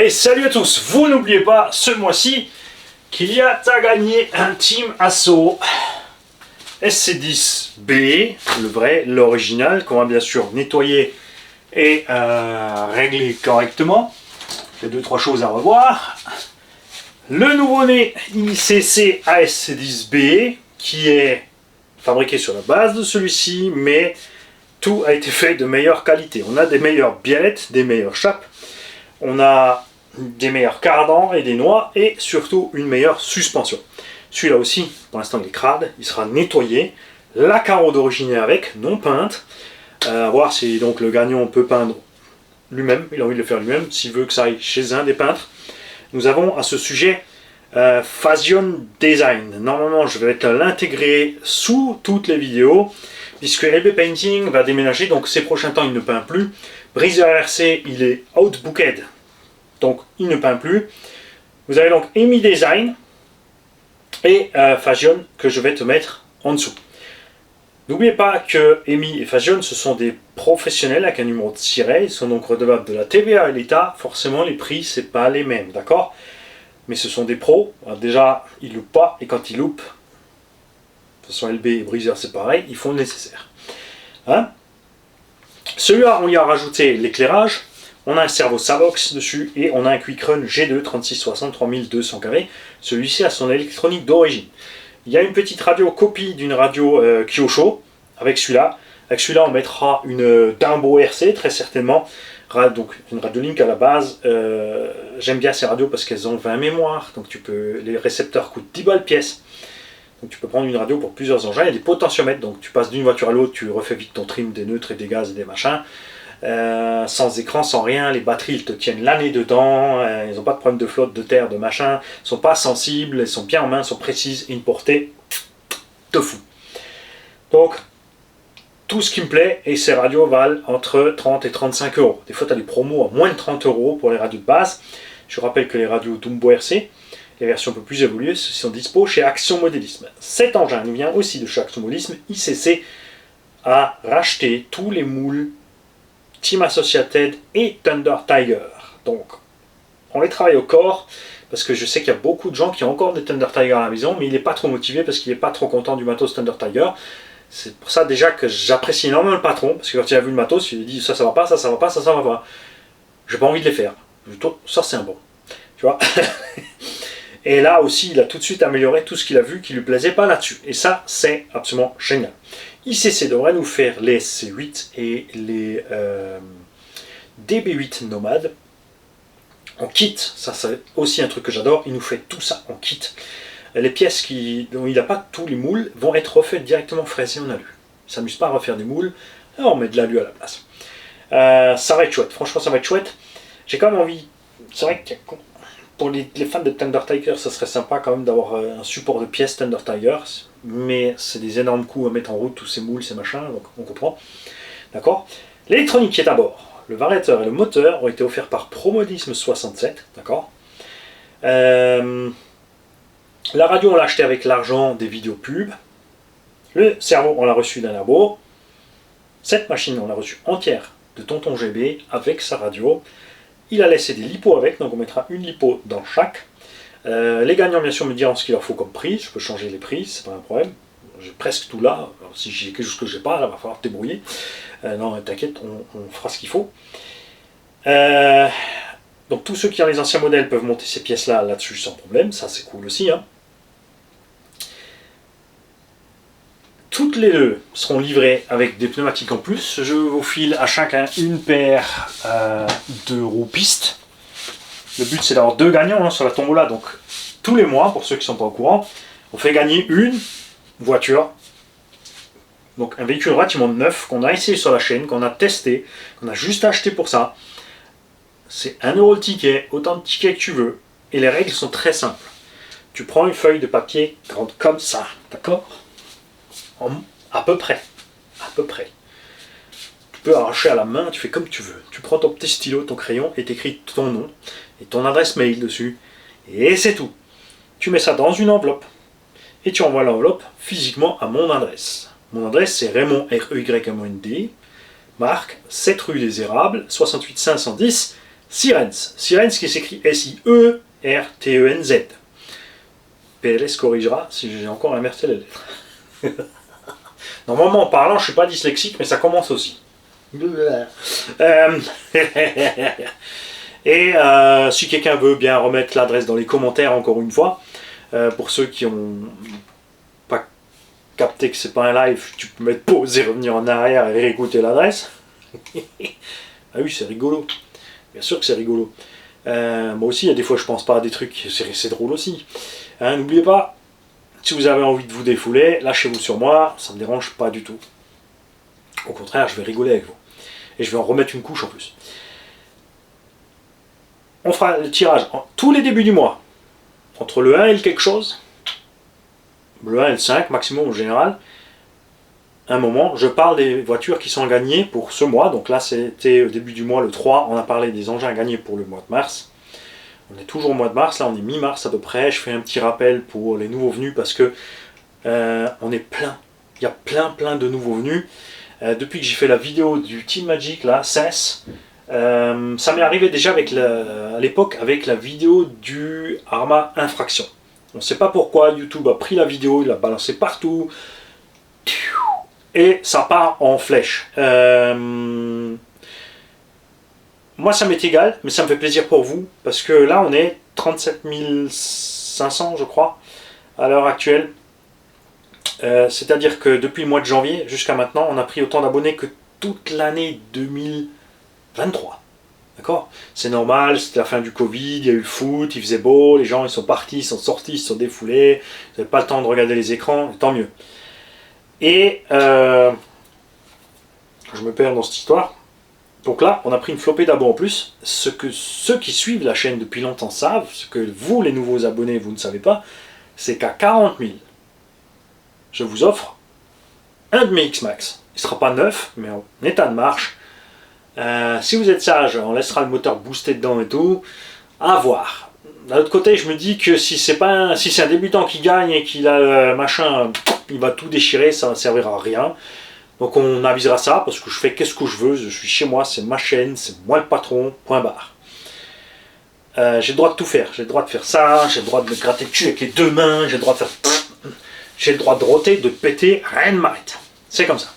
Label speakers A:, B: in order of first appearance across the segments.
A: Et salut à tous, vous n'oubliez pas ce mois-ci qu'il y a à gagner un Team Asso SC10B, le vrai, l'original, qu'on va bien sûr nettoyer et régler correctement. Il y a 2-3 choses à revoir. Le nouveau-né ICC ASC10B qui est fabriqué sur la base de celui-ci, mais tout a été fait de meilleure qualité. On a des meilleures biellettes, des meilleures chapes, on a des meilleurs cardans et des noix, et surtout une meilleure suspension. Celui-là aussi, pour l'instant il est crade, il sera nettoyé, la carreau d'origine est avec, non peinte, à voir si donc le gagnant peut peindre lui-même, il a envie de le faire lui-même, s'il veut que ça aille chez un des peintres. Nous avons à ce sujet Fashion Design. Normalement je vais l'intégrer sous toutes les vidéos, puisque LB Painting va déménager, donc ces prochains temps il ne peint plus. Breezer RC il est outbooked, donc il ne peint plus. Vous avez donc EMI Design et Fashion que je vais te mettre en dessous. N'oubliez pas que EMI et Fashion ce sont des professionnels avec un numéro de siret, ils sont donc redevables de la TVA et l'État. Forcément les prix c'est pas les mêmes, d'accord? Mais ce sont des pros. Alors déjà ils loupent pas, et quand ils loupent, de toute façon LB et Breezer c'est pareil, ils font le nécessaire. Hein? Celui-là on y a rajouté l'éclairage. On a un servo Savox dessus et on a un Quick Run G2 3660 3200 carrés. Celui-ci a son électronique d'origine. Il y a une petite radio copie d'une radio Kyosho avec celui-là. Avec celui-là, on mettra une Dumbo RC très certainement. Donc une radio Link à la base. J'aime bien ces radios parce qu'elles ont 20 mémoires. Donc les récepteurs coûtent 10 balles pièce. Donc tu peux prendre une radio pour plusieurs engins. Il y a des potentiomètres. Donc tu passes d'une voiture à l'autre, tu refais vite ton trim des neutres et des gaz et des machins. Sans écran, sans rien, les batteries ils te tiennent l'année dedans, ils n'ont pas de problème de flotte, de terre, de machin, ils sont pas sensibles, ils sont bien en main, ils sont précises, et une portée de fou. Donc tout ce qui me plaît, et ces radios valent entre 30 et 35 euros. Des fois tu as des promos à moins de 30 euros pour les radios de base. Je rappelle que les radios Dumbo RC, les versions un peu plus évoluées, sont dispo chez Action Modélisme. Cet engin nous vient aussi de chez Action Modélisme. ICC a racheté tous les moules Team Associated et Thunder Tiger. Donc, on les travaille au corps, parce que je sais qu'il y a beaucoup de gens qui ont encore des Thunder Tiger à la maison, mais il n'est pas trop motivé parce qu'il n'est pas trop content du matos Thunder Tiger. C'est pour ça déjà que j'apprécie énormément le patron, parce que quand il a vu le matos, il a dit ça va pas, ça va pas, ça va pas. J'ai pas envie de les faire. Ça c'est un bon. Tu vois. Et là aussi, il a tout de suite amélioré tout ce qu'il a vu qui lui plaisait pas là-dessus. Et ça, c'est absolument génial. ICC devrait nous faire les C8 et les DB8 nomades en kit. Ça c'est aussi un truc que j'adore, il nous fait tout ça en kit. Les pièces dont il n'a pas tous les moules vont être refaites directement fraisées en alu. Il ne s'amuse pas à refaire des moules, alors on met de l'alu à la place. Ça va être chouette, franchement ça va être chouette. J'ai quand même envie, c'est vrai que pour les fans de Thunder Tiger, ça serait sympa quand même d'avoir un support de pièces Thunder Tiger, mais c'est des énormes coûts à mettre en route tous ces moules, ces machins, donc on comprend. D'accord. L'électronique qui est à bord, le variateur et le moteur ont été offerts par Promodisme 67, d'accord. La radio on l'a acheté avec l'argent des vidéos pubs. Le cerveau on l'a reçu d'un labo. Cette machine on l'a reçue entière de Tonton GB avec sa radio. Il a laissé des lipos avec, donc on mettra une lipo dans chaque. Les gagnants bien sûr me diront ce qu'il leur faut comme prix, je peux changer les prix, c'est pas un problème. J'ai presque tout là, alors, si j'ai quelque chose que j'ai pas, là va falloir te débrouiller. Non t'inquiète, on fera ce qu'il faut. Donc tous ceux qui ont les anciens modèles peuvent monter ces pièces là-dessus sans problème, ça c'est cool aussi. Hein. Toutes les deux seront livrées avec des pneumatiques en plus. Je vous file à chacun une paire de roues pistes. Le but c'est d'avoir 2 gagnants hein, sur la tombola. Donc tous les mois, pour ceux qui ne sont pas au courant, on fait gagner une voiture. Donc un véhicule relativement neuf qu'on a essayé sur la chaîne, qu'on a testé, qu'on a juste acheté pour ça. C'est 1 € le ticket, autant de tickets que tu veux. Et les règles sont très simples. Tu prends une feuille de papier grande comme ça, d'accord ? À peu près. Tu peux arracher à la main, tu fais comme tu veux. Tu prends ton petit stylo, ton crayon et t'écris ton nom et ton adresse mail dessus. Et c'est tout. Tu mets ça dans une enveloppe et tu envoies l'enveloppe physiquement à mon adresse. Mon adresse c'est Raymond REYMOND, marque 7 rue des Érables, 68 510 Sirens. Sirens qui s'écrit S-I-E-R-T-E-N-Z. PLS corrigera si j'ai encore inversé les lettres. Normalement, en parlant, je ne suis pas dyslexique, mais ça commence aussi. Et si quelqu'un veut bien remettre l'adresse dans les commentaires, encore une fois, pour ceux qui n'ont pas capté que c'est pas un live, tu peux mettre pause et revenir en arrière et réécouter l'adresse. Ah oui, c'est rigolo. Bien sûr que c'est rigolo. Moi aussi, il y a des fois, je pense pas à des trucs, c'est drôle aussi. Hein, n'oubliez pas, si vous avez envie de vous défouler, lâchez-vous sur moi, ça me dérange pas du tout. Au contraire, je vais rigoler avec vous. Et je vais en remettre une couche en plus. On fera le tirage tous les débuts du mois. Entre le 1 et le quelque chose. Le 1 et le 5 maximum en général. Un moment, je parle des voitures qui sont gagnées pour ce mois. Donc là, c'était au début du mois, le 3. On a parlé des engins gagnés pour le mois de mars. On est toujours au mois de mars. Là, on est mi-mars à peu près. Je fais un petit rappel pour les nouveaux venus parce que on est plein. Il y a plein de nouveaux venus. Depuis que j'ai fait la vidéo du Team Magic, là, CES, ça m'est arrivé déjà à l'époque avec la vidéo du Arma Infraction. On ne sait pas pourquoi, YouTube a pris la vidéo, il l'a balancé partout, et ça part en flèche. Moi ça m'est égal, mais ça me fait plaisir pour vous, parce que là on est 37 500 je crois, à l'heure actuelle. C'est-à-dire que depuis le mois de janvier jusqu'à maintenant, on a pris autant d'abonnés que toute l'année 2023. D'accord? C'est normal, c'était la fin du Covid, il y a eu le foot, il faisait beau, les gens ils sont partis, ils sont sortis, ils se sont défoulés, vous n'avez pas le temps de regarder les écrans, tant mieux. Et je me perds dans cette histoire. Donc là, on a pris une flopée d'abos en plus. Ce que ceux qui suivent la chaîne depuis longtemps savent, ce que vous, les nouveaux abonnés, vous ne savez pas, c'est qu'à 40 000, je vous offre un de mes X-Max. Il ne sera pas neuf, mais en état de marche. Si vous êtes sage, on laissera le moteur booster dedans et tout. À voir. D'un autre côté, je me dis que si c'est un débutant qui gagne et qu'il a machin, il va tout déchirer, ça ne servira à rien. Donc on avisera ça, parce que je fais qu'est-ce que je veux, je suis chez moi, c'est ma chaîne, c'est moi le patron, point barre. J'ai le droit de tout faire, j'ai le droit de faire ça, j'ai le droit de me gratter le cul avec les deux mains, j'ai le droit de faire... J'ai le droit de roter, de péter, rien ne m'arrête. C'est comme ça.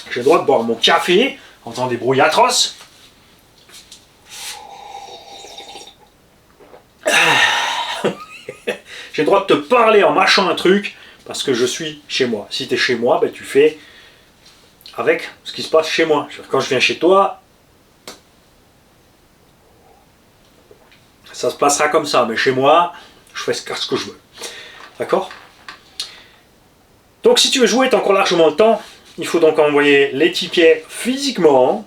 A: J'ai le droit de boire mon café en faisant des bruits atroces. J'ai le droit de te parler en mâchant un truc parce que je suis chez moi. Si tu es chez moi, ben, tu fais avec ce qui se passe chez moi. Quand je viens chez toi, ça se passera comme ça. Mais chez moi, je fais ce que je veux. D'accord ? Donc si tu veux jouer, tu as encore largement le temps. Il faut donc envoyer les tickets physiquement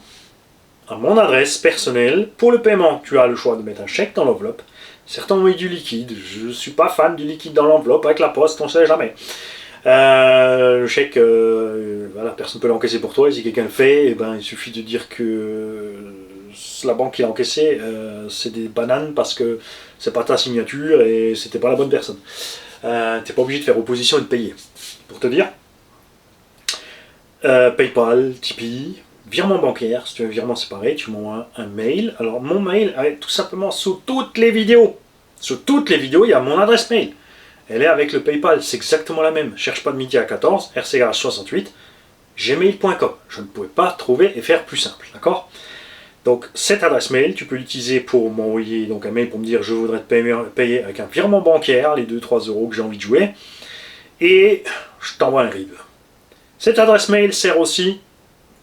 A: à mon adresse personnelle. Pour le paiement, tu as le choix de mettre un chèque dans l'enveloppe. Certains ont mis du liquide. Je ne suis pas fan du liquide dans l'enveloppe. Avec la poste, on ne sait jamais. Le chèque, voilà, personne ne peut l'encaisser pour toi. Et si quelqu'un le fait, eh ben, il suffit de dire que la banque qui l'a encaissé, c'est des bananes parce que c'est pas ta signature et c'était pas la bonne personne. Tu n'es pas obligé de faire opposition et de payer. Pour te dire, PayPal, Tipeee, virement bancaire, si tu veux un virement séparé, tu m'envoies un mail. Alors mon mail est tout simplement sous toutes les vidéos. Sur toutes les vidéos, il y a mon adresse mail. Elle est avec le PayPal, c'est exactement la même. Cherche pas de midi à 14, rcgarage68, gmail.com. Je ne pouvais pas trouver et faire plus simple, d'accord? Donc cette adresse mail, tu peux l'utiliser pour m'envoyer donc un mail pour me dire je voudrais te payer avec un virement bancaire, les 2-3 € que j'ai envie de jouer. Et je t'envoie un RIB. Cette adresse mail sert aussi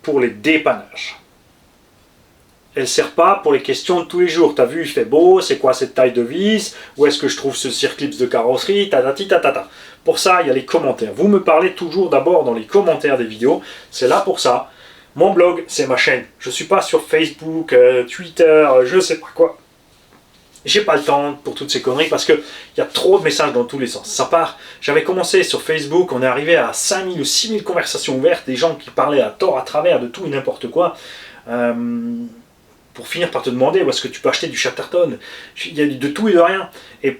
A: pour les dépannages. Elle ne sert pas pour les questions de tous les jours. T'as vu, il fait beau, c'est quoi cette taille de vis? Où est-ce que je trouve ce circlips de carrosserie? Tatati tatata. Pour ça, il y a les commentaires. Vous me parlez toujours d'abord dans les commentaires des vidéos. C'est là pour ça. Mon blog, c'est ma chaîne. Je ne suis pas sur Facebook, Twitter, je ne sais pas quoi. J'ai pas le temps pour toutes ces conneries parce qu'il y a trop de messages dans tous les sens. Ça part. J'avais commencé sur Facebook, on est arrivé à 5000 ou 6000 conversations ouvertes, des gens qui parlaient à tort, à travers, de tout et n'importe quoi. Pour finir par te demander où est-ce que tu peux acheter du Chatterton. Il y a de tout et de rien. Et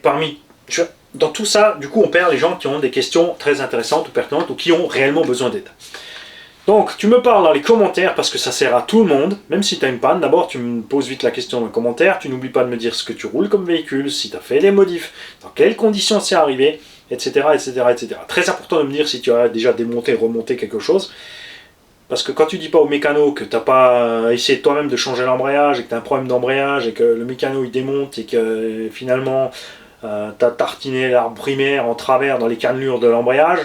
A: dans tout ça, du coup, on perd les gens qui ont des questions très intéressantes ou pertinentes ou qui ont réellement besoin d'aide. Donc, tu me parles dans les commentaires parce que ça sert à tout le monde. Même si tu as une panne, d'abord, tu me poses vite la question dans les commentaires. Tu n'oublies pas de me dire ce que tu roules comme véhicule, si tu as fait des modifs, dans quelles conditions c'est arrivé, etc., etc., etc. Très important de me dire si tu as déjà démonté, remonté quelque chose. Parce que quand tu dis pas au mécano que tu n'as pas essayé toi-même de changer l'embrayage et que tu as un problème d'embrayage et que le mécano il démonte et que finalement tu as tartiné l'arbre primaire en travers dans les cannelures de l'embrayage,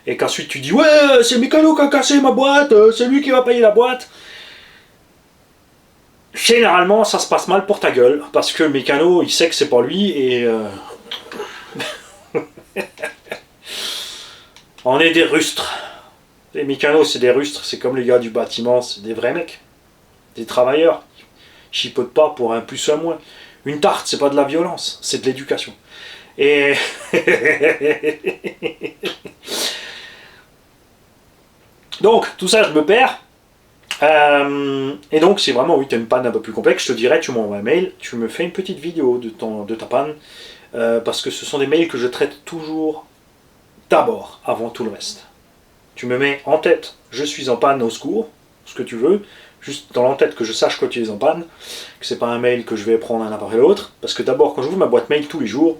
A: et qu'ensuite tu dis ouais c'est le mécano qui a cassé ma boîte, c'est lui qui va payer la boîte. Généralement ça se passe mal pour ta gueule parce que le mécano il sait que c'est pas lui et on est des rustres. Les mécanos c'est des rustres, c'est comme les gars du bâtiment, c'est des vrais mecs, des travailleurs. Ils chipotent pas pour un plus ou un moins. Une tarte c'est pas de la violence, c'est de l'éducation. Et donc, tout ça, je me perds. Et donc, si vraiment, oui, tu as une panne un peu plus complexe, je te dirais, tu m'envoies un mail, tu me fais une petite vidéo de ta panne, parce que ce sont des mails que je traite toujours d'abord, avant tout le reste. Tu me mets en tête, je suis en panne, au secours, ce que tu veux, juste dans l'en-tête que je sache que tu es en panne, que c'est pas un mail que je vais prendre un après l'autre, parce que d'abord, quand j'ouvre ma boîte mail tous les jours,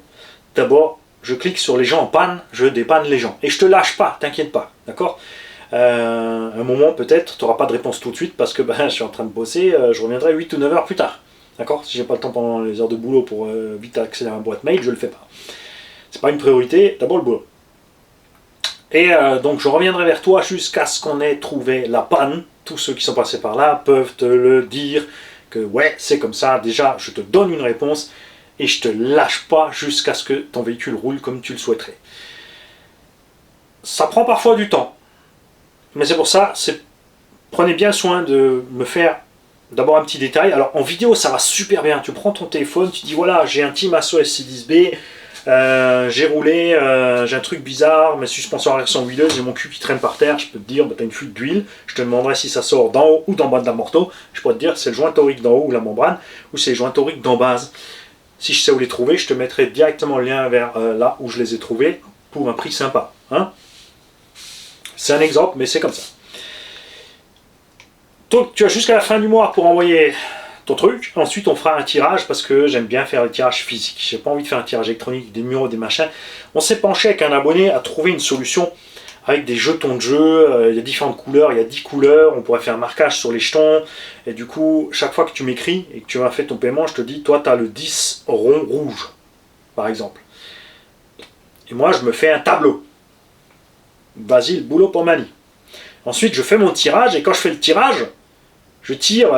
A: d'abord, je clique sur les gens en panne, je dépanne les gens. Et je te lâche pas, t'inquiète pas, d'accord ? Un moment peut-être, tu n'auras pas de réponse tout de suite parce que je suis en train de bosser, je reviendrai 8 ou 9 heures plus tard. D'accord ? Si j'ai pas le temps pendant les heures de boulot pour vite accéder à ma boîte mail, je le fais pas. C'est pas une priorité, d'abord le boulot. Et donc je reviendrai vers toi jusqu'à ce qu'on ait trouvé la panne. Tous ceux qui sont passés par là peuvent te le dire que ouais, c'est comme ça. Déjà, je te donne une réponse et je te lâche pas jusqu'à ce que ton véhicule roule comme tu le souhaiterais. Ça prend parfois du temps. Mais c'est pour ça, prenez bien soin de me faire d'abord un petit détail. Alors en vidéo, ça va super bien. Tu prends ton téléphone, tu dis voilà, j'ai un Timasso SC10B, j'ai roulé, j'ai un truc bizarre, mes suspensions arrière sont huileuses, j'ai mon cul qui traîne par terre. Je peux te dire, t'as une fuite d'huile. Je te demanderai si ça sort d'en haut ou d'en bas de la morteau. Je pourrais te dire c'est le joint torique d'en haut ou la membrane, ou c'est le joint torique d'en base. Si je sais où les trouver, je te mettrai directement le lien vers là où je les ai trouvés pour un prix sympa. Hein ? C'est un exemple, mais c'est comme ça. Donc tu as jusqu'à la fin du mois pour envoyer ton truc. Ensuite on fera un tirage parce que j'aime bien faire le tirage physique. J'ai pas envie de faire un tirage électronique, des numéros, des machins. On s'est penché avec un abonné à trouver une solution avec des jetons de jeu. Il y a différentes couleurs, il y a 10 couleurs. On pourrait faire un marquage sur les jetons. Et du coup, chaque fois que tu m'écris et que tu m'as fait ton paiement, je te dis, toi tu as le 10 rond rouge, par exemple. Et moi je me fais un tableau. Vas-y, le boulot pour Mani. Ensuite, je fais mon tirage, et quand je fais le tirage, je tire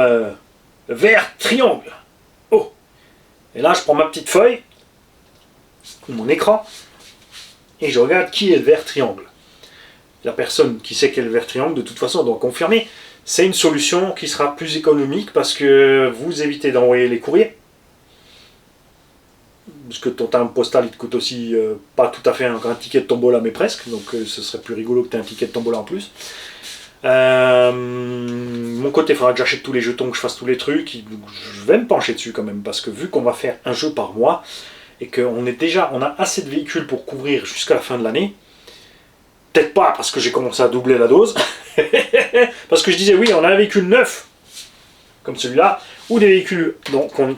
A: vert triangle. Oh. Et là, je prends ma petite feuille, ou mon écran, et je regarde qui est le vert triangle. La personne qui sait quel est le vert triangle, de toute façon, doit confirmer. C'est une solution qui sera plus économique parce que vous évitez d'envoyer les courriers. Parce que ton timbre postal il te coûte aussi pas tout à fait un ticket de tombola mais presque, donc ce serait plus rigolo que tu aies un ticket de tombola en plus. Mon côté, il faudra que j'achète tous les jetons, que je fasse tous les trucs, je vais me pencher dessus quand même, parce que vu qu'on va faire un jeu par mois, et qu'on a assez de véhicules pour couvrir jusqu'à la fin de l'année, peut-être pas parce que j'ai commencé à doubler la dose, parce que je disais oui, on a un véhicule neuf, comme celui-là, ou des véhicules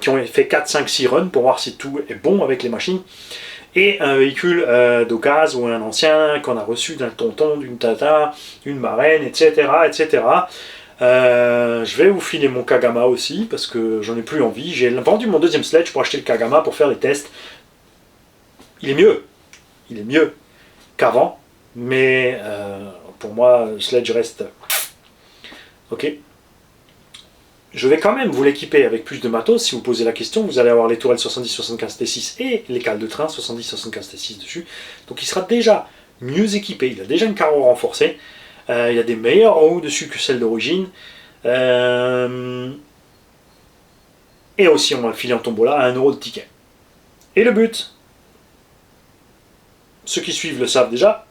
A: qui ont fait 4, 5, 6 runs pour voir si tout est bon avec les machines, et un véhicule d'occasion ou un ancien qu'on a reçu d'un tonton, d'une tata, d'une marraine, etc. etc. Je vais vous filer mon Kagama aussi, parce que j'en ai plus envie. J'ai vendu mon deuxième sledge pour acheter le Kagama pour faire les tests. Il est mieux qu'avant, mais pour moi, le sledge reste... Ok. Je vais quand même vous l'équiper avec plus de matos. Si vous posez la question, vous allez avoir les tourelles 70-75 T6 et les cales de train 70-75 T6 dessus. Donc il sera déjà mieux équipé. Il a déjà une carreau renforcée. Il y a des meilleures roues dessus que celles d'origine. Et aussi, on va le filer en tombola à 1 € de ticket. Et le but, ceux qui suivent le savent déjà.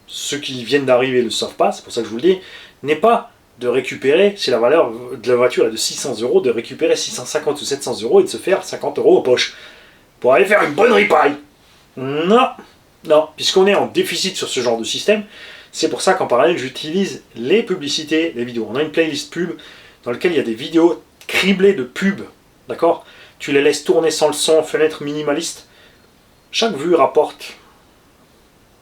A: Ceux qui viennent d'arriver ne le savent pas. C'est pour ça que je vous le dis. N'est pas de récupérer, si la valeur de la voiture est de 600 €, de récupérer 650 ou 700 € et de se faire 50 € aux poches pour aller faire une bonne ripaille. Non, puisqu'on est en déficit sur ce genre de système, C'est pour ça qu'en parallèle, j'utilise les publicités, les vidéos. On a une playlist pub dans laquelle il y a des vidéos criblées de pubs. D'accord? Tu les laisses tourner sans le son, fenêtre minimaliste. Chaque vue rapporte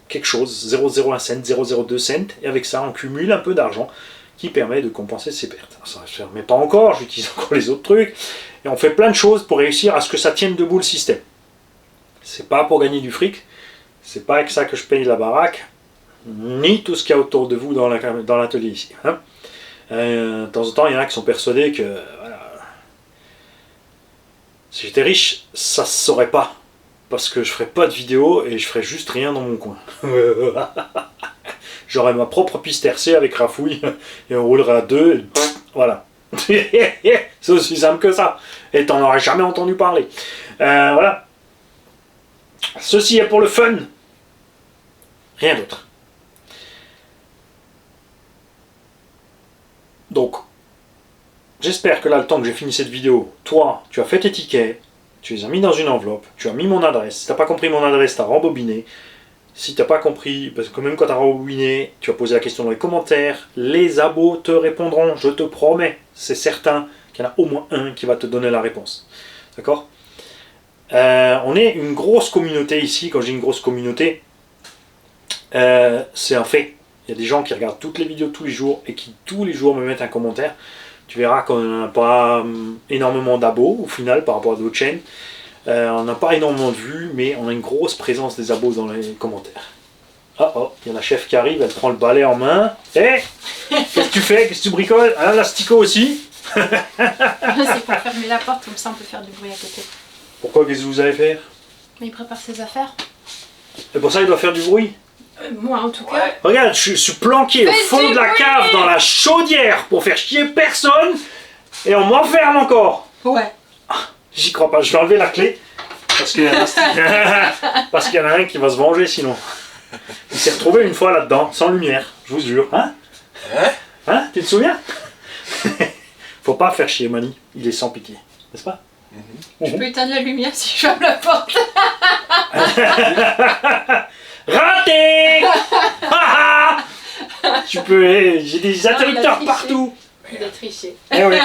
A: quelque chose, 0,01 cent, 0,02 cent. Et avec ça, on cumule un peu d'argent qui permet de compenser ses pertes. Ça ne se ferme pas encore, j'utilise encore les autres trucs. Et on fait plein de choses pour réussir à ce que ça tienne debout le système. C'est pas pour gagner du fric. C'est pas avec ça que je paye la baraque. Ni tout ce qu'il y a autour de vous dans l'atelier ici. Hein. De temps en temps, il y en a qui sont persuadés que voilà, si j'étais riche, ça se saurait pas. Parce que je ferais pas de vidéo et je ferais juste rien dans mon coin. J'aurais ma propre piste RC avec rafouille et on roulerait à deux. Et voilà. C'est aussi simple que ça. Et t'en aurais jamais entendu parler. Voilà. Ceci est pour le fun. Rien d'autre. Donc, j'espère que là, le temps que j'ai fini cette vidéo, toi, tu as fait tes tickets, tu les as mis dans une enveloppe, tu as mis mon adresse. Si tu n'as pas compris mon adresse, tu as rembobiné. Si tu n'as pas compris, parce que même quand tu as rembobiné, tu as posé la question dans les commentaires, les abos te répondront, je te promets, c'est certain qu'il y en a au moins un qui va te donner la réponse. D'accord ? On est une grosse communauté ici. Quand je dis une grosse communauté, c'est un fait. Il y a des gens qui regardent toutes les vidéos tous les jours et qui tous les jours me mettent un commentaire. Tu verras qu'on n'a pas énormément d'abos au final par rapport à d'autres chaînes. On n'a pas énormément de vues, mais on a une grosse présence des abos dans les commentaires. Oh, il y a la chef qui arrive, elle prend le balai en main. Hé, qu'est-ce que tu fais? Qu'est-ce que tu bricoles? Un l'astico aussi.
B: C'est pour fermer la porte, comme ça on peut faire du bruit à côté.
A: Pourquoi? Qu'est-ce que vous allez faire?
B: Mais il prépare ses affaires.
A: Et pour ça, il doit faire du bruit.
B: Moi en tout cas.
C: Ouais.
A: Regarde, je suis planqué au fond de la cave dans la chaudière pour faire chier personne et on m'enferme encore.
B: Ouais.
A: J'y crois pas, je vais enlever la clé parce qu'il y en a, parce qu'il y en a un qui va se venger sinon. Il s'est retrouvé une fois là-dedans, sans lumière, je vous jure. Hein? Hein? Tu te souviens? Faut pas faire chier Mani, il est sans pitié, n'est-ce pas?
B: Je peux éteindre la lumière si je ferme la porte.
A: Raté. Tu peux, j'ai des interrupteurs partout.
B: Il a triché.
A: Eh oui.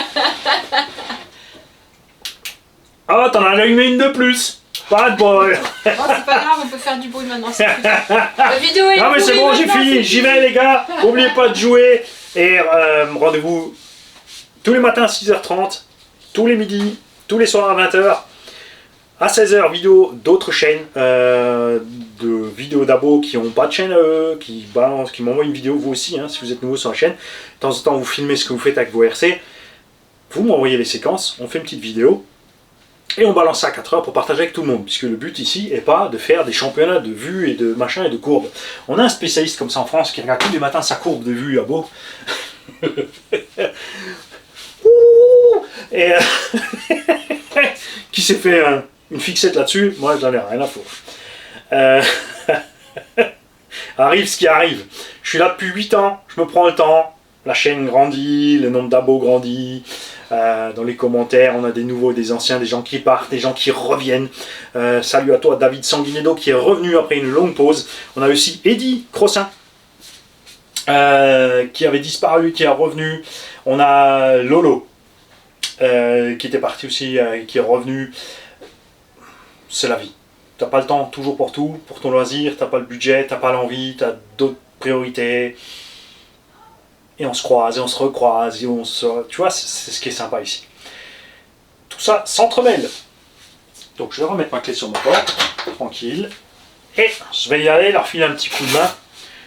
A: Oh, t'en as allumé une de plus. Pas de bol.
B: Bon, c'est pas grave, on peut faire du bruit maintenant. La vidéo est
A: Non mais c'est
B: pourrie
A: bon, j'ai
B: maintenant,
A: fini.
B: c'est
A: J'y vais les gars. N'oubliez pas de jouer. Et rendez-vous tous les matins à 6h30, tous les midis, tous les soirs à 20h. À 16h, vidéo d'autres chaînes, de vidéos d'abos qui n'ont pas de chaîne à eux, qui m'envoient une vidéo, vous aussi, hein, si vous êtes nouveau sur la chaîne. De temps en temps, vous filmez ce que vous faites avec vos RC. Vous m'envoyez les séquences, on fait une petite vidéo. Et on balance ça à 4h pour partager avec tout le monde. Puisque le but ici n'est pas de faire des championnats de vues et de machin et de courbes. On a un spécialiste comme ça en France qui regarde tous les matins sa courbe de vues à beau. Et qui s'est fait une fixette là-dessus. Moi, j'en ai rien à foutre. Arrive ce qui arrive. Je suis là depuis 8 ans. Je me prends le temps. La chaîne grandit. Le nombre d'abos grandit. Dans les commentaires, on a des nouveaux, des anciens, des gens qui partent, des gens qui reviennent. Salut à toi, David Sanguinedo, qui est revenu après une longue pause. On a aussi Eddy Crossin, qui avait disparu, qui est revenu. On a Lolo, qui était parti aussi, qui est revenu. C'est la vie. T'as pas le temps toujours pour tout, pour ton loisir, t'as pas le budget, t'as pas l'envie, t'as d'autres priorités. Et on se croise, et on se recroise, et on se... Tu vois, c'est ce qui est sympa ici. Tout ça s'entremêle. Donc je vais remettre ma clé sur ma porte, tranquille. Et je vais y aller, leur filer un petit coup de main.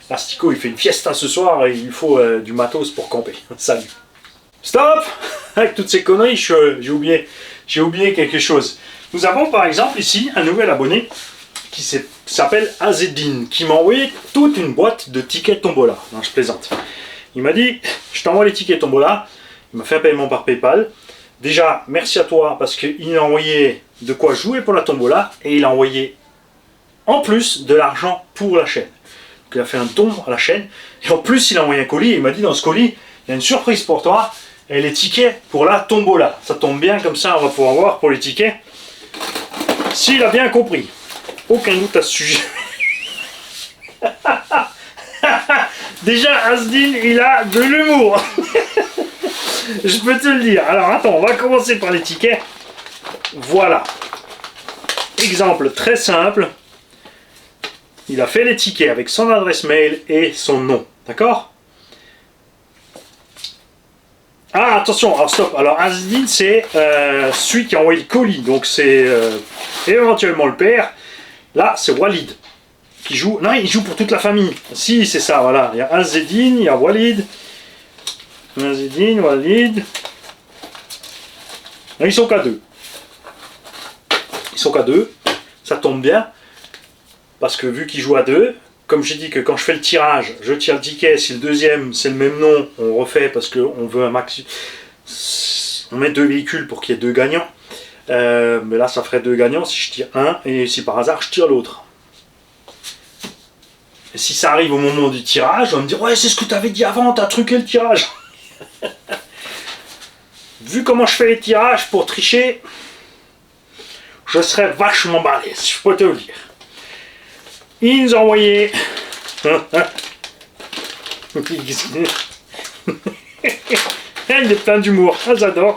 A: L'astico, il fait une fiesta ce soir, et il faut du matos pour camper. Salut. Stop. Avec toutes ces conneries, j'ai oublié quelque chose. Nous avons par exemple ici un nouvel abonné qui s'appelle Azedine, qui m'a envoyé toute une boîte de tickets tombola. Non, je plaisante. Il m'a dit, je t'envoie les tickets tombola. Il m'a fait un paiement par PayPal. Déjà, merci à toi parce qu'il a envoyé de quoi jouer pour la tombola et il a envoyé en plus de l'argent pour la chaîne. Donc il a fait un don à la chaîne et en plus il a envoyé un colis et il m'a dit dans ce colis, il y a une surprise pour toi et les tickets pour la tombola. Ça tombe bien, comme ça on va pouvoir voir pour les tickets s'il a bien compris. Aucun doute à ce sujet. Déjà, Asdin, il a de l'humour. Je peux te le dire. Alors, attends, on va commencer par les tickets. Voilà. Exemple très simple. Il a fait les tickets avec son adresse mail et son nom. D'accord? Ah, attention, alors stop. Alors, Asdin, c'est celui qui a envoyé le colis. Donc, c'est éventuellement le père. Là, c'est Walid qui joue. Non, il joue pour toute la famille. Si, c'est ça, voilà. Il y a Asdin, il y a Walid. Asdin, Walid. Non, ils sont qu'à deux. Ils sont qu'à deux. Ça tombe bien. Parce que vu qu'ils jouent à deux, comme j'ai dit que quand je fais le tirage, je tire le ticket. Si le deuxième, c'est le même nom, on refait parce qu'on veut un max. On met 2 véhicules pour qu'il y ait 2 gagnants. Mais là, ça ferait 2 gagnants si je tire un et si par hasard je tire l'autre. Et si ça arrive au moment du tirage, on va me dire ouais, c'est ce que tu avais dit avant, t'as truqué le tirage. Vu comment je fais les tirages pour tricher, je serais vachement balèze, je peux te le dire. Il nous a envoyé. Il est plein d'humour, ah, j'adore.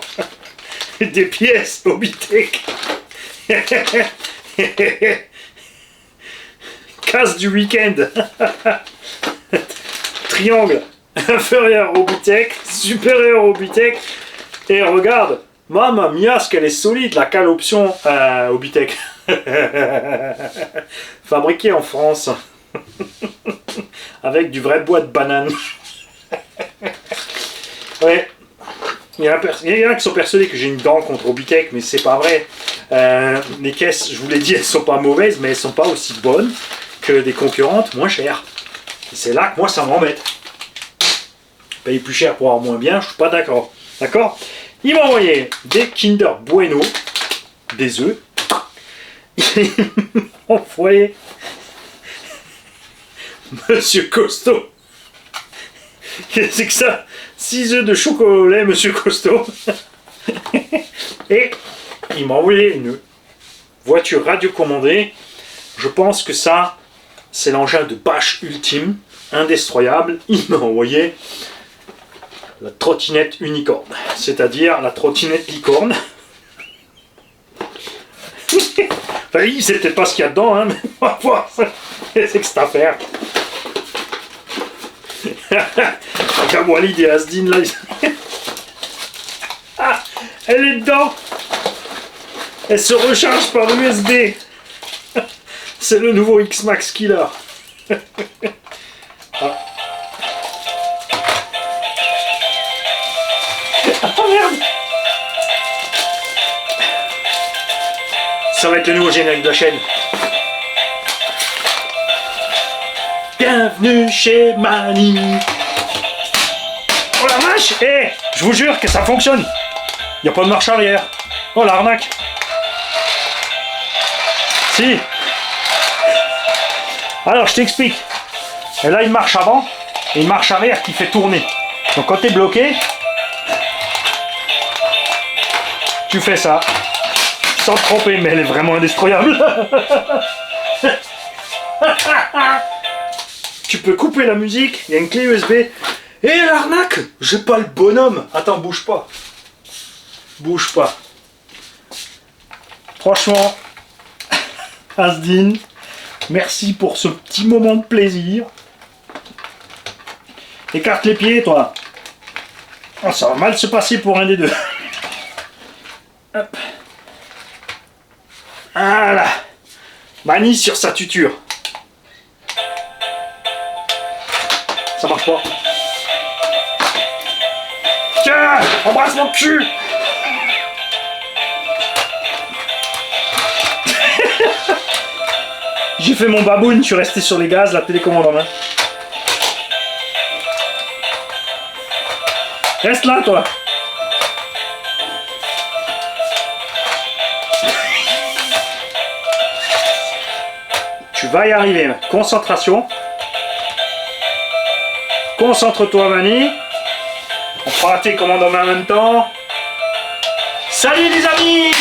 A: Des pièces Obitech. Casse du week-end. Triangle inférieur Obitech, supérieur Obitech. Et regarde, mamma mia, ce qu'elle est solide, la cale option Obitech. Fabriquée en France. Avec du vrai bois de banane. Ouais. Il y en a qui sont persuadés que j'ai une dent contre Obitech, mais c'est pas vrai. Les caisses, je vous l'ai dit, elles sont pas mauvaises, mais elles sont pas aussi bonnes que des concurrentes moins chères. Et c'est là que moi ça m'embête. Payer plus cher pour avoir moins bien, je suis pas d'accord. D'accord? Il m'a envoyé des Kinder Bueno, des œufs. Il m'a envoyé Monsieur Costaud. Qu'est-ce que c'est que ça? 6 œufs de chocolat au lait, Monsieur Costaud. Et il m'a envoyé une voiture radiocommandée. Je pense que ça, c'est l'engin de bâche ultime, indestroyable. Il m'a envoyé la trottinette unicorne, c'est-à-dire la trottinette licorne. Enfin, il sait peut-être pas ce qu'il y a dedans, hein, mais on va voir. Qu'est-ce que cette affaire? Regarde Walid et Asdin là. Ah, elle est dedans. Elle se recharge par USB. C'est le nouveau X-Max Killer. Ah. Oh merde. Ça va être le nouveau générique de la chaîne. Bienvenue chez Mani. Oh la vache! Eh, je vous jure que ça fonctionne. Il n'y a pas de marche arrière. Oh l'arnaque. Si. Alors je t'explique. Et là une marche avant et une marche arrière qui fait tourner. Donc quand tu es bloqué, tu fais ça. Sans te tromper, mais elle est vraiment indestroyable. Tu peux couper la musique, il y a une clé USB. Et l'arnaque, j'ai pas le bonhomme. Attends, bouge pas. Bouge pas. Franchement, Asdin, merci pour ce petit moment de plaisir. Écarte les pieds, toi. Oh, ça va mal se passer pour un des deux. Hop. Voilà. Mani sur sa tuture. Ça marche pas. Tiens, embrasse mon cul. J'ai fait mon baboune, je suis resté sur les gaz, la télécommande en main. Reste là, toi. Tu vas y arriver. Concentration. Concentre-toi, Mani. On fera tes commandes en même temps. Salut les amis!